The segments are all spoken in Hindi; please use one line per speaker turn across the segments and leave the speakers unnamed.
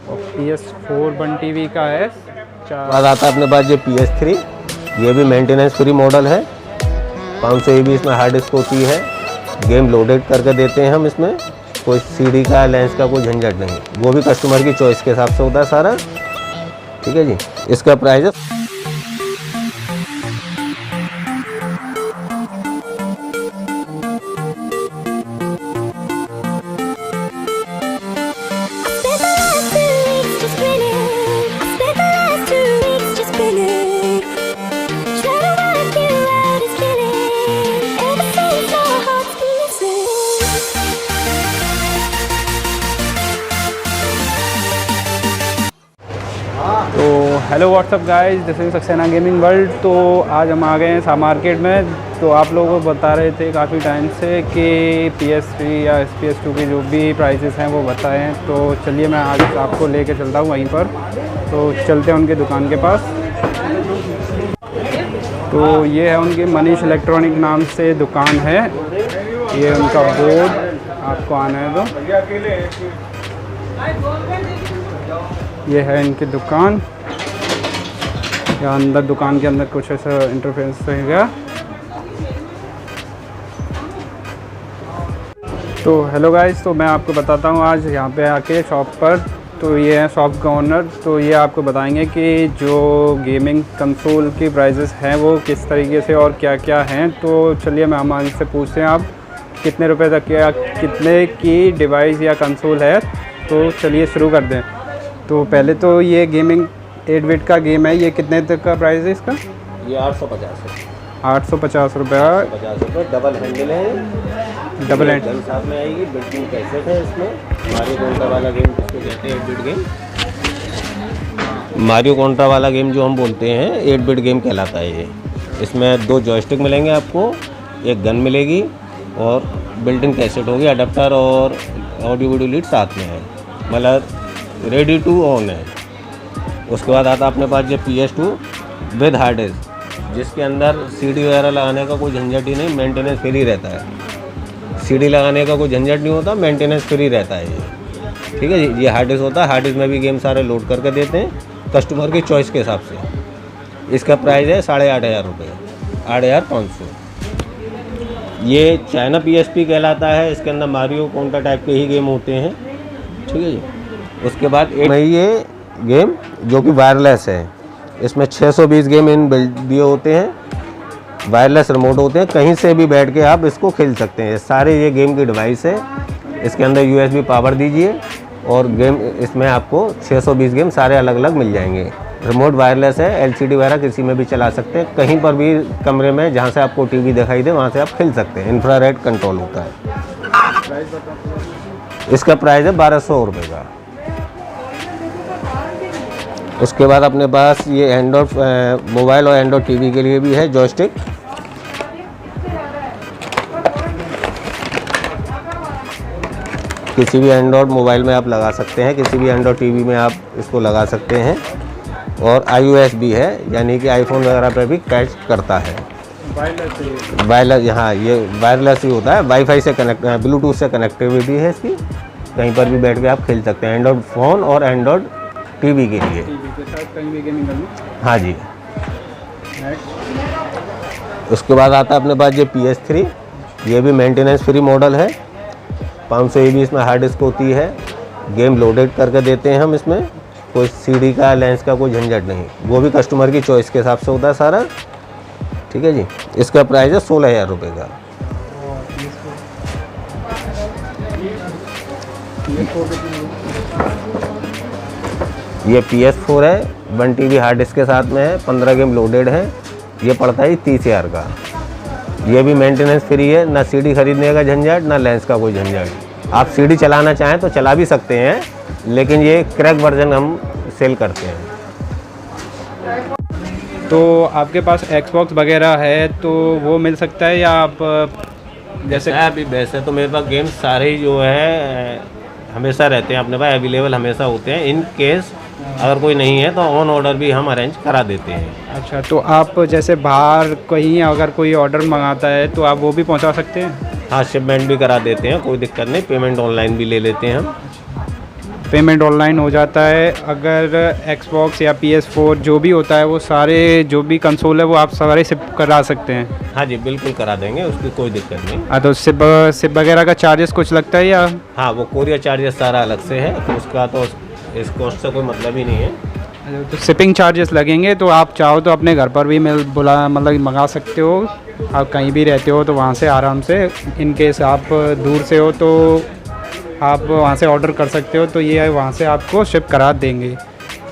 PS4 1 TB का है।
बाद आता है अपने पास ये PS3, ये भी मेंटेनेंस फ्री मॉडल है। 500 MB इसमें हार्ड डिस्क होती है। गेम लोडेड करके देते हैं हम इसमें, कोई CD का लेंस का कोई झंझट नहीं, वो भी कस्टमर की चॉइस के हिसाब से होता है सारा। ठीक है जी, इसका प्राइस है
तो hello what's up guys, this is Saxena gaming world. तो आज हम आ गए हैं सा मार्केट में। तो आप लोगों को बता रहे थे काफ़ी टाइम से कि PS3 या PS2 के जो भी प्राइसेस हैं वो बताएं। तो चलिए मैं आज आपको लेके चलता हूँ वहीं पर। तो चलते हैं उनके दुकान के पास। तो ये है उनकी मनीष इलेक्ट्रॉनिक नाम से दुकान है। ये उनका बोर्ड आपको आना है तो ये है इनकी दुकान। या अंदर दुकान के अंदर कुछ ऐसा इंटरफेस रहेगा। तो हेलो गाइस, तो मैं आपको बताता हूँ आज यहाँ पे आके शॉप पर। तो ये है शॉप का ओनर। तो ये आपको बताएंगे कि जो गेमिंग कंसोल की प्राइसेस हैं वो किस तरीके से और क्या क्या हैं। तो चलिए मैं हम इनसे पूछते हैं आप कितने रुपए तक या कितने की डिवाइस या कंसोल है। तो चलिए शुरू कर दें। तो पहले तो ये गेमिंग 8 बिट का गेम है, ये कितने तक का प्राइस है इसका?
ये 850 है।
850 रुपये।
50 रुपये। डबल हैंडल है,
डबल हैंड
गन साथ में आएगी। बिल्कुल कैसेट है इसमें। मारियो कॉन्ट्रा वाला गेम जिसको कहते हैं 8 बिट गेम, मारियो कॉन्ट्रा वाला गेम जो हम बोलते हैं 8 बिट गेम कहलाता है ये। इसमें 2 जॉयस्टिक मिलेंगे आपको, एक गन मिलेगी और बिल्ट इन कैसेट होगी, अडेप्टर और ऑडियो वीडियो लीड साथ में है, मतलब रेडी टू ऑन है। उसके बाद आता अपने पास ये PS2 विद हार्ड डिस्क, जिसके अंदर CD वगैरह लगाने का कोई झंझट ही नहीं, मेंटेनेंस फ्री रहता है। CD लगाने का कोई झंझट नहीं होता, मेंटेनेंस फ्री रहता है ये। ठीक है जी, ये हार्ड डिस्क होता है। हार्ड डिस्क में भी गेम सारे लोड करके देते हैं कस्टमर की चॉइस के हिसाब से। इसका प्राइस है 8,500 रुपये, 8,500। ये चाइना PSP कहलाता है। इसके अंदर मारियो कॉन्ट्रा टाइप के ही गेम होते हैं। ठीक है जी। उसके बाद ये गेम जो कि वायरलेस है, इसमें 620 गेम इन बिल्ड दिए होते हैं, वायरलेस रिमोट होते हैं, कहीं से भी बैठ के आप इसको खेल सकते हैं। सारे ये गेम की डिवाइस है। इसके अंदर USB पावर दीजिए और गेम इसमें आपको 620 गेम सारे अलग अलग मिल जाएंगे। रिमोट वायरलेस है, LCD वगैरह किसी में भी चला सकते हैं, कहीं पर भी कमरे में जहाँ से आपको TV दिखाई दे वहाँ से आप खेल सकते हैं। इंफ्रारेड कंट्रोल होता है। इसका प्राइस है 1,200 रुपये का। उसके बाद अपने पास ये एंड्रॉयड मोबाइल और एंड्रॉयड TV के लिए भी है जॉयस्टिक। किसी भी एंड्रॉयड मोबाइल में आप लगा सकते हैं, किसी भी एंड्रॉयड TV में आप इसको लगा सकते हैं। और iOS भी है, यानी कि आईफोन वगैरह पे भी कैच करता है। वायरलेस, यहाँ ये वायरलेस ही होता है, वाईफाई से कनेक्ट, ब्लूटूथ से कनेक्टिविटी है इसकी। कहीं पर भी बैठ के आप खेल सकते हैं, एंड्रॉयड फ़ोन और एंड्रॉयड TV के लिए। कहीं भी गेमिंग करनी। हाँ जी। उसके बाद आता है अपने पास ये PS3, ये भी मेंटेनेंस फ्री मॉडल है। 500 MB इसमें हार्ड डिस्क होती है। गेम लोडेड करके देते हैं हम इसमें, कोई CD का लेंस का कोई झंझट नहीं, वो भी कस्टमर की चॉइस के हिसाब से होता है सारा। ठीक है जी। इसका प्राइस है 16,000 रुपये का। ये PS4 है, 1 TB हार्ड डिस्क के साथ में है, 15 गेम लोडेड है। ये पड़ता है 30,000 का। ये भी मेंटेनेंस फ्री है, ना CD खरीदने का झंझट, ना लेंस का कोई झंझट। आप CD चलाना चाहें तो चला भी सकते हैं, लेकिन ये क्रैक वर्जन हम सेल करते हैं।
तो आपके पास Xbox वगैरह है तो वो मिल सकता है, या आप जैसे
अभी वैसे तो मेरे पास गेम सारे ही जो है हमेशा रहते हैं अपने पास, अवेलेबल हमेशा होते हैं। इन केस अगर कोई नहीं है तो ऑन ऑर्डर भी हम अरेंज करा देते हैं।
अच्छा, तो आप जैसे बाहर कहीं अगर कोई ऑर्डर मंगाता है तो आप वो भी पहुंचा सकते हैं?
हाँ, शिपमेंट भी करा देते हैं, कोई दिक्कत नहीं। पेमेंट ऑनलाइन भी ले लेते हैं हम।
पेमेंट ऑनलाइन हो जाता है। अगर Xbox या PS4 जो भी होता है वो सारे जो भी कंसोल है वो आप सारे शिप करा सकते हैं?
हाँ जी, बिल्कुल करा देंगे, उसकी कोई दिक्कत नहीं।
हाँ, तो शिप वगैरह का चार्जेस कुछ लगता है या?
हाँ, वो कोरियर चार्जेस सारा अलग से है, तो उसका तो इस कॉस्ट से कोई मतलब ही नहीं है।
तो शिपिंग चार्जेस लगेंगे, तो आप चाहो तो अपने घर पर भी मतलब मंगा सकते हो। आप कहीं भी रहते हो तो वहाँ से आराम से, इन केस आप दूर से हो तो आप वहाँ से ऑर्डर कर सकते हो, तो ये वहाँ से आपको शिप करा देंगे।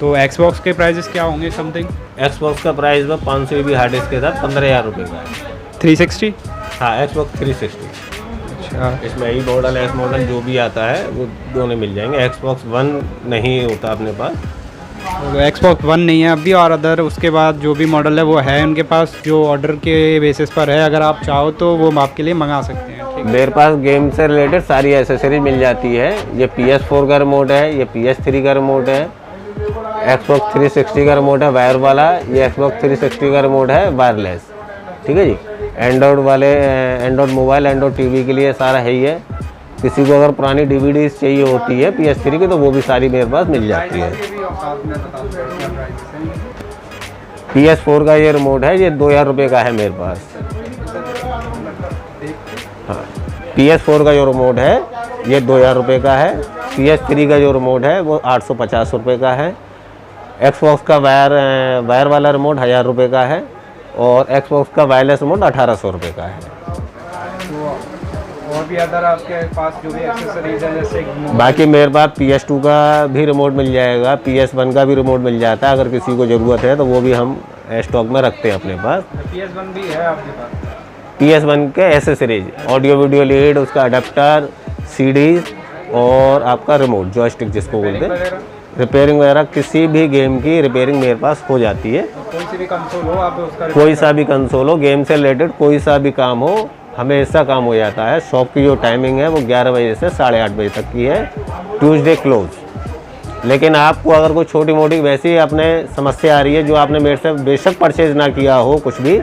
तो Xbox के प्राइजेस क्या होंगे समथिंग?
Xbox का प्राइस में 500 GB हार्ड डिस्क के साथ 15,000 रुपये का है।
360?
हाँ, Xbox 360।
अच्छा,
इसमें ई मॉडल एस मॉडल जो भी आता है वो दोनों मिल जाएंगे। Xbox 1 नहीं होता अपने पास।
तो Xbox 1 नहीं है अभी, और अदर उसके बाद जो भी मॉडल है वो है उनके पास, जो ऑर्डर के बेसिस पर है। अगर आप चाहो तो वो आपके लिए मंगा सकते हैं। ठीक है,
मेरे पास गेम से रिलेटेड सारी एसेसरीज मिल जाती है। ये PS4 का रिमोट है, ये PS3 का रिमोट है, Xbox 360 का रिमोट है वायर वाला, ये Xbox 360 का रिमोट है वायरलेस। ठीक है जी। एंड्रॉयड मोबाइल, एंड्रॉयड टीवी के लिए सारा है ही है। किसी को अगर पुरानी DVDs चाहिए होती है PS3 की तो वो भी सारी मेरे पास मिल जाती है। PS4 का ये रिमोट है, ये 2,000 रुपये का है मेरे पास। हाँ, PS4 का जो रिमोट है ये 2,000 रुपये का है। PS3 का जो रिमोट है वो 850 रुपये का है। Xbox का वायर वाला रिमोट 1,000 रुपये का है, और Xbox का वायरलेस रिमोट 1,800 रुपये का है।
और भी अदर आपके पास जो भी एक्सेसरीज है जैसे
बाकी मेरे पास PS2 का भी रिमोट मिल जाएगा, PS1 का भी रिमोट मिल जाता है। अगर किसी को ज़रूरत है तो वो भी हम स्टॉक में रखते हैं अपने पास।
PS1 भी है आपके पास?
PS1 के एसेसरीज, ऑडियो वीडियो लीड, उसका अडेप्टर, CDs और आपका रिमोट जॉयस्टिक जिसको बोलते हैं। रिपेयरिंग वगैरह किसी भी गेम की रिपेयरिंग मेरे पास हो जाती है।
कोई सी भी कंसोल हो आप उसका,
कोई सा भी कंसोल हो, गेम से रिलेटेड कोई सा भी काम हो, हमेशा काम हो जाता है। शॉप की जो टाइमिंग है वो 11 बजे से 8:30 बजे तक की है, ट्यूसडे क्लोज। लेकिन आपको अगर कोई छोटी मोटी वैसी अपने समस्या आ रही है जो आपने मेरे से बेशक परचेज ना किया हो कुछ भी,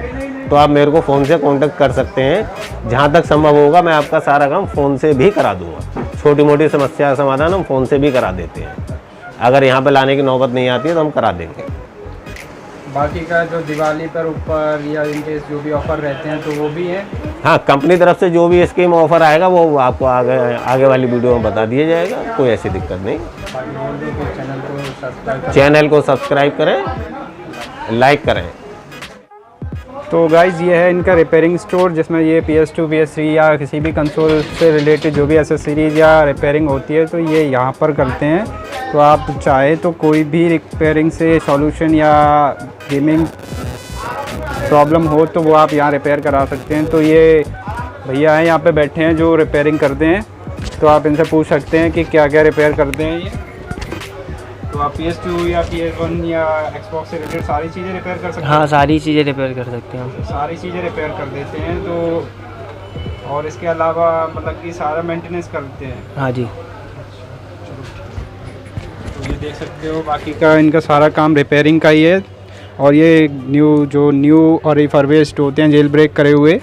तो आप मेरे को फ़ोन से कांटेक्ट कर सकते हैं। जहां तक संभव होगा मैं आपका सारा काम फ़ोन से भी करा दूंगा। छोटी मोटी समस्या का समाधान हम फ़ोन से भी करा देते हैं। अगर यहाँ पे लाने की नौबत नहीं आती है तो हम करा देंगे।
बाकी का जो दिवाली पर ऊपर या इनके जो भी ऑफर रहते हैं तो वो भी है?
हाँ, कंपनी तरफ से जो भी स्कीम ऑफर आएगा वो आपको आगे वाली वीडियो में बता दिया जाएगा, कोई ऐसी दिक्कत नहीं। चैनल को सब्सक्राइब करें, लाइक करें।
तो गाइज़ ये है इनका रिपेयरिंग स्टोर, जिसमें ये PS2 PS3 या किसी भी कंसोल से रिलेटेड जो भी एसेसरीज या रिपेयरिंग होती है तो ये यहाँ पर करते हैं। तो आप चाहे तो कोई भी रिपेयरिंग से सॉल्यूशन या गेमिंग प्रॉब्लम हो तो वो आप यहाँ रिपेयर करा सकते हैं। तो ये भैया हैं यहाँ पे बैठे हैं जो रिपेयरिंग करते हैं, तो आप इनसे पूछ सकते हैं कि क्या क्या रिपेयर करते हैं ये। तो आप PS2 या PS1 या Xbox से रिलेटेड सारी चीज़ें रिपेयर कर सकते हैं?
हाँ, सारी चीज़ें रिपेयर कर सकते हैं।
सारी चीज़ें रिपेयर कर देते हैं। तो और इसके अलावा मतलब कि सारा मेंटेनेंस करते हैं?
हाँ जी।
तो ये देख सकते हो बाकी का इनका सारा काम रिपेयरिंग का ही है। और ये न्यू और रिफर्बिश्ड होते हैं, जेल ब्रेक करे हुए,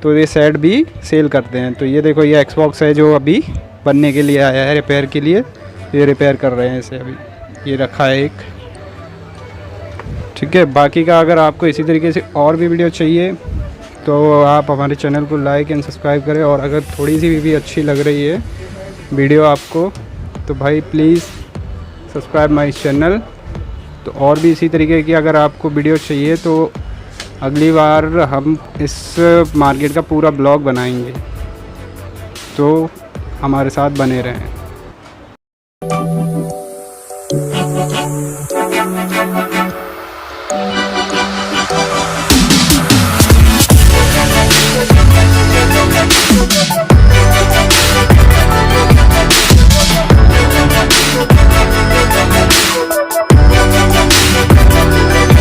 तो ये सेट भी सेल करते हैं। तो ये देखो ये Xbox है जो अभी बनने के लिए आया है रिपेयर के लिए, ये रिपेयर कर रहे हैं इसे अभी, ये रखा है एक। ठीक है, बाकी का अगर आपको इसी तरीके से और भी वीडियो चाहिए तो आप हमारे चैनल को लाइक एंड सब्सक्राइब करें। और अगर थोड़ी सी भी अच्छी लग रही है वीडियो आपको तो भाई प्लीज़ सब्सक्राइब माय चैनल। तो और भी इसी तरीके की अगर आपको वीडियो चाहिए तो अगली बार हम इस मार्केट का पूरा ब्लॉग बनाएंगे, तो हमारे साथ बने रहें।